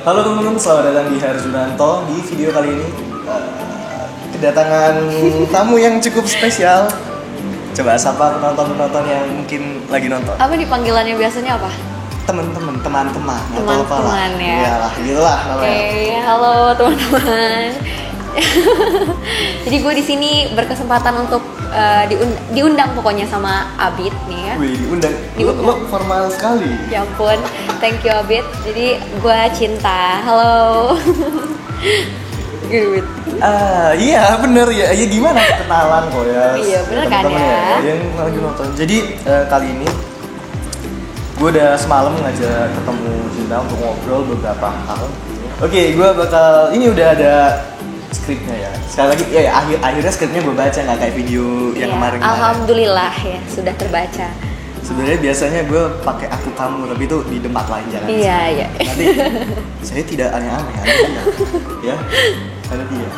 Halo teman-teman, selamat datang di Harjunanto. Di video kali ini kedatangan tamu yang cukup spesial. Coba sapa penonton-penonton yang mungkin lagi nonton. Apa dipanggilannya biasanya apa? Teman-teman Teman-teman ya. Iyalah, gitulah namanya. Oke, halo teman-teman. Jadi gue di sini berkesempatan untuk diundang pokoknya sama Abid nih ya. Wih, diundang. Lo formal sekali. Ya ampun, thank you Abid. Jadi gue Cinta. Halo. Good. Iya bener ya. Ya gimana kenalan kok ya. Iya bener kan teman-teman ya. Yang lagi nonton. Jadi kali ini gue udah semalam ngajak ketemu Cinta untuk ngobrol beberapa hal. Oke, gue bakal ini udah ada skripnya ya. Sekali lagi ya akhirnya skripnya gue baca, nggak kayak video yang kemarin. Alhamdulillah ya sudah terbaca. Sebenarnya biasanya gue pakai aku kamu, tapi itu di tempat lain jangan. Iya. Nanti saya tidak aneh-aneh ya. Ada dia.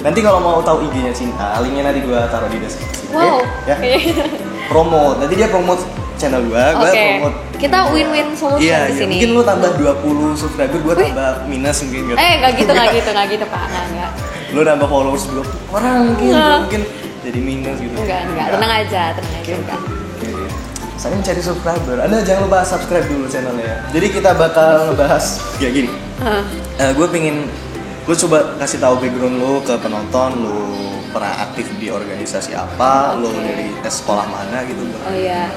Nanti kalau mau tahu IG-nya Cinta, linknya nanti gue taruh di deskripsi. Wow. Ya. Promote. Nanti dia promote channel gue promote. Kita win-win solution Iya, di sini. Mungkin lu tambah 20 subscriber, gue tambah minus mungkin gitu. Nggak gitu Pak, nggak. Lu nambah followers 20 orang mungkin jadi minus gitu. Enggak, tenang aja. Enggak. Saya mencari subscriber. Anda jangan lupa subscribe dulu channelnya. Jadi kita bakal ngebahas kayak gini. Gue coba kasih tahu background lo ke penonton. Lo pernah aktif di organisasi apa? Lo dari sekolah mana gitu? Oh iya.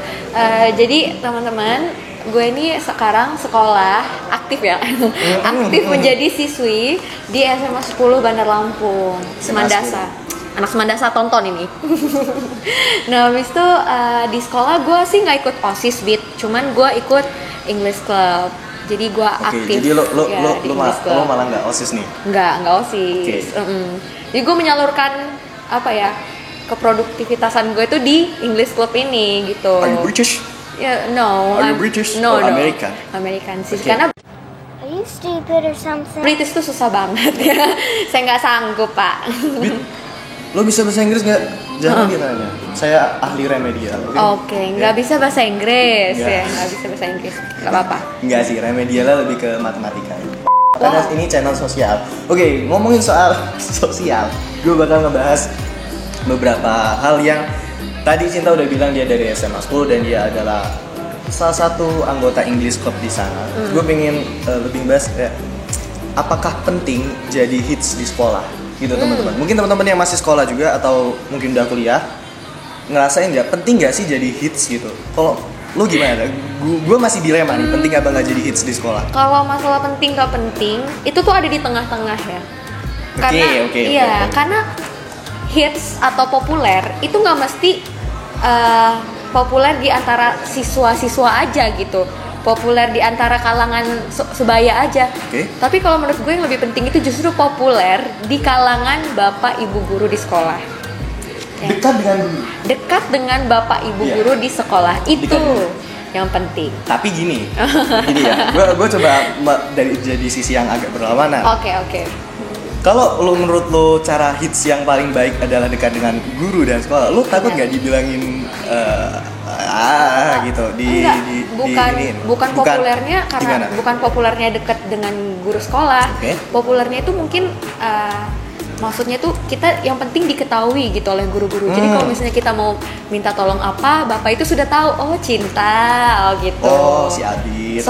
Jadi teman-teman, gue ini sekarang sekolah aktif ya. Aktif menjadi siswi di SMA 10 Bandar Lampung, Semandasa. Anak Semandasa tonton ini. Nah, habis itu di sekolah gue sih nggak ikut OSIS Bit, cuman gue ikut English Club. Jadi gue aktif. Jadi lo malah nggak OSIS nih? Nggak OSIS. Jadi gue menyalurkan keproduktivitasan gue itu di English Club ini gitu. Are you British? No. Are you British? No. American? American sih. Okay. Karena Are you stupid or something? British tuh susah banget ya. Saya nggak sanggup Pak. Lo bisa bahasa Inggris nggak? Jangan gitu aja. Saya ahli remedial. Oke, nggak bisa bahasa Inggris ya, nggak bisa bahasa Inggris, nggak apa-apa. Nggak sih, remedialnya lebih ke matematika. Karena ini channel sosial. Oke, ngomongin soal sosial, gue bakal ngebahas beberapa hal yang tadi Cinta udah bilang dia dari SMA 10 dan dia adalah salah satu anggota English Club di sana. Gue pengen lebih bahas apakah penting jadi hits di sekolah gitu teman-teman. Mungkin teman-teman yang masih sekolah juga atau mungkin udah kuliah ngerasain nggak penting nggak sih jadi hits gitu. Kalau lu gimana? Gue masih dilema nih, penting apa nggak jadi hits di sekolah? Kalau masalah penting nggak penting itu tuh ada di tengah-tengah ya. Karena hits atau populer itu nggak mesti populer di antara siswa-siswa aja gitu. Populer di antara kalangan sebaya aja. Tapi kalau menurut gue yang lebih penting itu justru populer di kalangan bapak ibu guru di sekolah. Dekat dengan bapak ibu guru di sekolah itu yang penting. Tapi gini ya, gue coba dari jadi sisi yang agak berlawanan. Oke. Kalau menurut lo cara hits yang paling baik adalah dekat dengan guru dan sekolah, lo takut nggak dibilangin gitu bukan populernya karena gimana? Bukan populernya dekat dengan guru sekolah. Populernya itu mungkin maksudnya tuh kita yang penting diketahui gitu oleh guru-guru. Jadi kalau misalnya kita mau minta tolong apa, bapak itu sudah tahu, Cinta, gitu. Si Abid.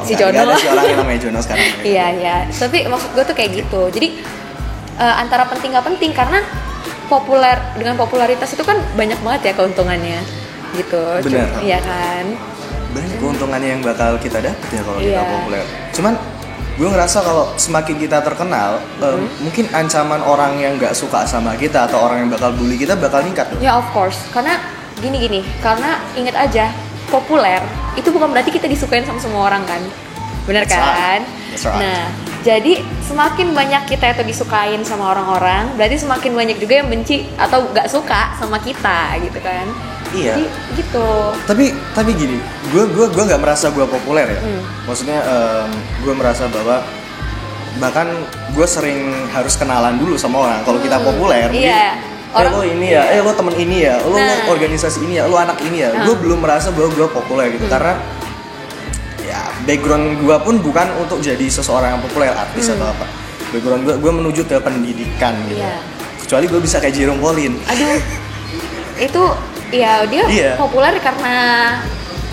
Si Jono. Gak ada si orang yang namanya Jono sekarang. Iya. Tapi maksud gue tuh kayak gitu. Jadi antara penting nggak penting karena dengan popularitas itu kan banyak banget ya keuntungannya gitu. Benar. Iya kan. Banyak keuntungannya yang bakal kita dapet ya kalau kita populer. Cuman gue ngerasa kalau semakin kita terkenal, mungkin ancaman orang yang nggak suka sama kita atau orang yang bakal bully kita bakal meningkat. Ya of course. Karena gini. Karena ingat aja, populer itu bukan berarti kita disukain sama semua orang kan. Benar kan? That's right. Nah, jadi semakin banyak kita itu disukain sama orang-orang, berarti semakin banyak juga yang benci atau nggak suka sama kita gitu kan. Iya. Jadi gitu. Tapi gini, gue nggak merasa gue populer ya. Maksudnya gue merasa bahwa bahkan gue sering harus kenalan dulu sama orang. Kalau kita populer, lo ini ya, lo temen ini ya, lo organisasi ini ya, lo anak ini ya. Gue belum merasa bahwa gue populer gitu karena ya background gue pun bukan untuk jadi seseorang yang populer, artis atau apa. Background gue menuju ke pendidikan gitu. Iya. Kecuali gue bisa kayak Jerome Pauline. Aduh, itu ya dia Iya. populer karena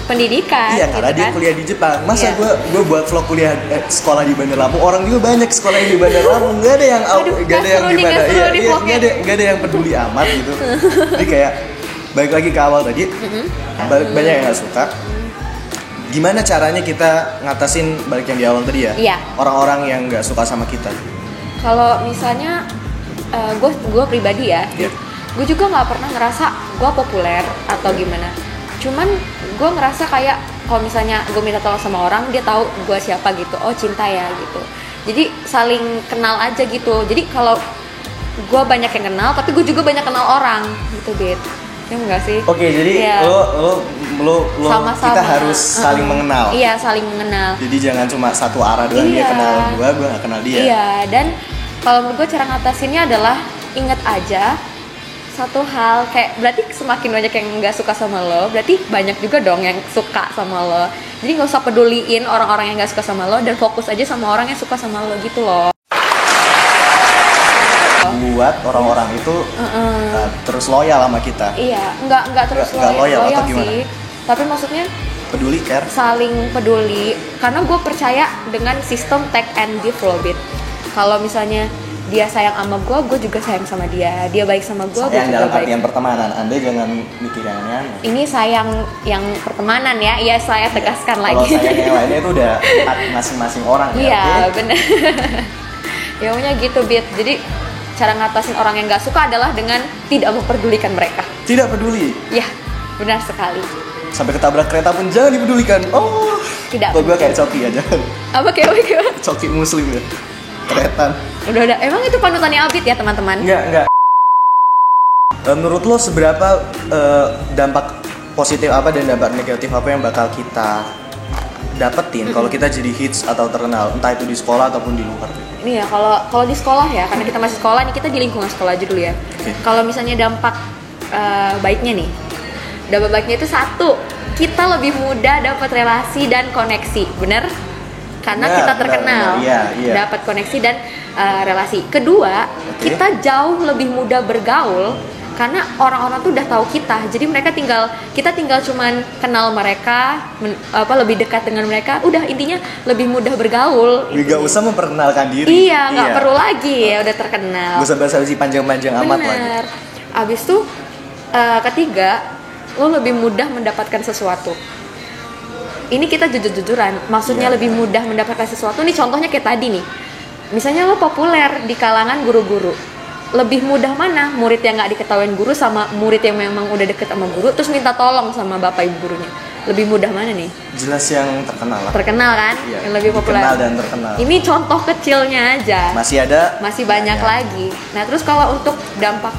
pendidikan. Iya, karena gitu dia kan. kuliah di Jepang. Masa Iya. gue buat vlog kuliah sekolah di Bandar Lampung. Orang juga banyak sekolah di Bandar Lampung. Gak ada yang Aduh, gak ada yang nggak seru nih, gimana. nggak seru Iya, nih iya, vlognya. gak ada yang peduli amat gitu. Jadi kayak balik lagi ke awal tadi. Banyak yang gak suka. Gimana caranya kita ngatasin balik yang di awal tadi ya? Iya. Orang-orang yang gak suka sama kita. Kalau misalnya gue pribadi ya, Iya. gue juga nggak pernah ngerasa gue populer atau gimana. Cuman gue ngerasa kayak kalau misalnya gue minta tolong sama orang, dia tahu gue siapa gitu. Oh, cinta ya gitu. Jadi saling kenal aja gitu. Jadi kalau gue banyak yang kenal, tapi gue juga banyak kenal orang gitu, Bet. Ya enggak sih? Oke, jadi Iya. lo Sama-sama. kita harus saling mengenal. Iya, saling mengenal. Jadi jangan cuma satu arah doang, dia Iya. kenal gue gak kenal dia. Iya, dan kalau menurut gue cara ngatasinnya adalah ingat aja satu hal, kayak berarti semakin banyak yang nggak suka sama lo, berarti banyak juga dong yang suka sama lo. Jadi nggak usah peduliin orang-orang yang nggak suka sama lo dan fokus aja sama orang yang suka sama lo gitu loh. Buat orang-orang itu terus loyal sama kita. Iya, nggak terus Nggak loyal atau gimana? sih. Tapi maksudnya Peduli, care. saling peduli, karena gue percaya dengan sistem take and give loh, Bet. Kalau misalnya dia sayang sama gue juga sayang sama dia. Dia baik sama gue Sayang juga dalam baik. artian pertemanan. Anda jangan mikir yang aneh-aneh. Ini sayang yang pertemanan ya, iya saya tegaskan Kalau lagi. sayang yang lainnya itu udah hak masing-masing orang ya. Iya, oke? bener. Ya pokoknya gitu, Bet. Jadi cara ngatasin orang yang gak suka adalah dengan tidak memperdulikan mereka. Tidak peduli. Ya, benar sekali. Sampai ketabrak kereta pun jangan dipedulikan. Oh. Tidak. Kok gue kayak coki aja. Apa kayak Coki muslim ya. Keretan. Udah. Emang itu panutannya Abid ya, teman-teman? Enggak. Menurut lo seberapa dampak positif apa dan dampak negatif apa yang bakal kita dapetin kalau kita jadi hits atau terkenal, entah itu di sekolah ataupun di luar? Ini ya, kalau di sekolah ya, karena kita masih sekolah nih, kita di lingkungan sekolah aja dulu ya. Oke. Kalau misalnya dampak baiknya nih, dampak baiknya itu satu, kita lebih mudah dapat relasi dan koneksi, bener? Karena Benar, kita benar, terkenal, benar. Iya. dapat koneksi dan relasi. Kedua, Oke. kita jauh lebih mudah bergaul karena orang-orang tuh udah tahu kita. Jadi kita tinggal cuman kenal mereka, lebih dekat dengan mereka. Udah, intinya lebih mudah bergaul. Gak usah memperkenalkan diri. Iya, nggak perlu lagi ya, udah terkenal. Gak usah basa-basi panjang-panjang amat lagi. Bener. Abis itu ketiga, lo lebih mudah mendapatkan sesuatu. Ini kita jujur-jujuran, maksudnya Iya. lebih mudah mendapatkan sesuatu. Nih contohnya kayak tadi nih. Misalnya lo populer di kalangan guru-guru. Lebih mudah mana? Murid yang nggak diketahuin guru sama murid yang memang udah deket sama guru terus minta tolong sama bapak ibu gurunya. Lebih mudah mana nih? Jelas yang terkenal lah. Terkenal kan? Iya, Yang lebih populer. dikenal dan terkenal. Ini contoh kecilnya aja. Masih banyak lagi. Nah, terus kalau untuk dampak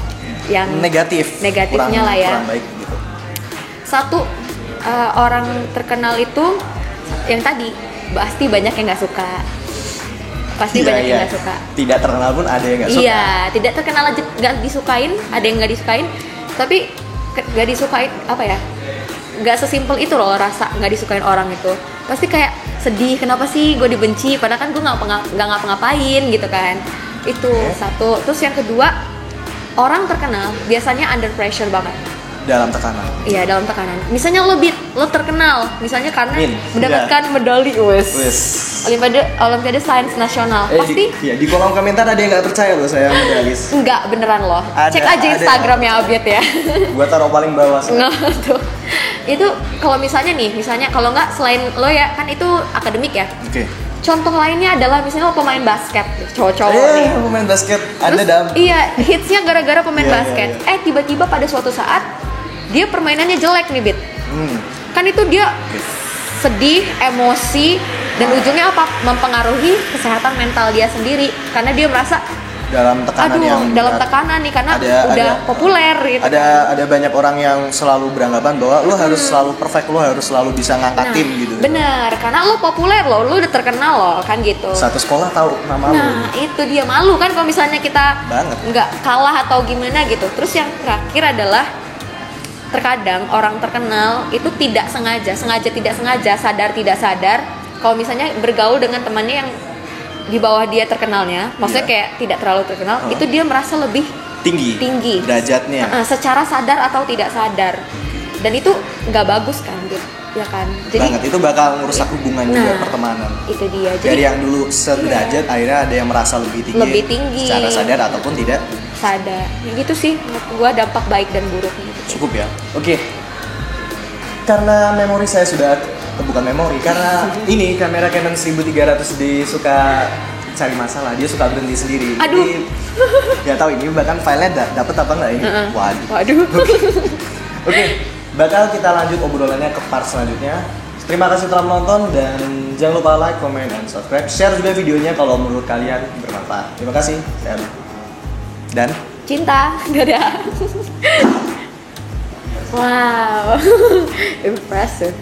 yang negatifnya lah ya. Kurang baik gitu. Satu, orang terkenal itu yang tadi pasti banyak yang nggak suka. Pasti Iya, banyak yang iya. nggak suka. Tidak terkenal pun ada yang gak suka. Iya, tidak terkenal aja nggak disukain, ada yang nggak disukain, tapi nggak disukain apa ya? Nggak sesimpel itu loh rasa nggak disukain orang itu. Pasti kayak sedih, kenapa sih gue dibenci? Padahal kan gue nggak ngapa-ngapain gitu kan. Itu satu. Terus yang kedua, orang terkenal biasanya under pressure banget. Dalam tekanan. Iya, dalam tekanan. Misalnya lo terkenal, misalnya karena Min, mendapatkan medali Wes. Olimpiade Sains Nasional. Pasti di kolom komentar ada yang nggak percaya loh saya medalis. enggak beneran loh. Ada- Cek aja ada. Instagramnya Abid ya. Gua taruh paling bawah. Nggak tuh. Itu kalau misalnya kalau nggak selain lo ya kan itu akademik ya. Oke. Contoh lainnya adalah misalnya lo pemain basket, cowok-cowok nih. Pemain basket. Terus, Anda dam. iya, hitsnya gara-gara pemain Iya, basket. iya, Tiba-tiba pada suatu saat dia permainannya jelek nih, Bit. Hmm. Kan itu dia sedih, emosi, dan ujungnya apa? Mempengaruhi kesehatan mental dia sendiri karena dia merasa Dalam tekanan yang dalam berat. tekanan nih karena Ada- udah ada- populer gitu. Ada banyak orang yang selalu beranggapan bahwa lo harus selalu perfect, lo harus selalu bisa ngangkat tim gitu. Bener, karena lo populer lo udah terkenal lo kan gitu. Satu sekolah tahu nama lo. Nah itu dia, malu kan kalau misalnya kita Banget. nggak kalah atau gimana gitu. Terus yang terakhir adalah terkadang orang terkenal itu tidak sengaja tidak sengaja, sadar tidak sadar kalau misalnya bergaul dengan temannya yang di bawah dia terkenalnya, maksudnya Iya. kayak tidak terlalu terkenal, itu dia merasa lebih tinggi derajatnya. secara sadar atau tidak sadar, dan itu nggak bagus kan, ya kan? Jadi Banget, itu bakal merusak hubungan juga, pertemanan. itu dia. Dari Jadi yang dulu sederajat, akhirnya ada yang merasa lebih tinggi secara sadar ataupun tidak. sadar, ya gitu sih menurut gua dampak baik dan buruknya. Cukup ya. Oke. Karena memori saya sudah bukan memori, karena ini kamera Canon 1300D suka cari masalah, dia suka berhenti sendiri. Aduh. Jadi nggak tahu ini bahkan filenya dapet apa nggak ini. Waduh. Oke, bakal kita lanjut obrolannya ke part selanjutnya. Terima kasih telah menonton dan jangan lupa like, comment, dan subscribe. Share juga videonya kalau menurut kalian bermanfaat. Terima kasih. Saya Adi. Dan Cinta, dadah. Wow, impressive.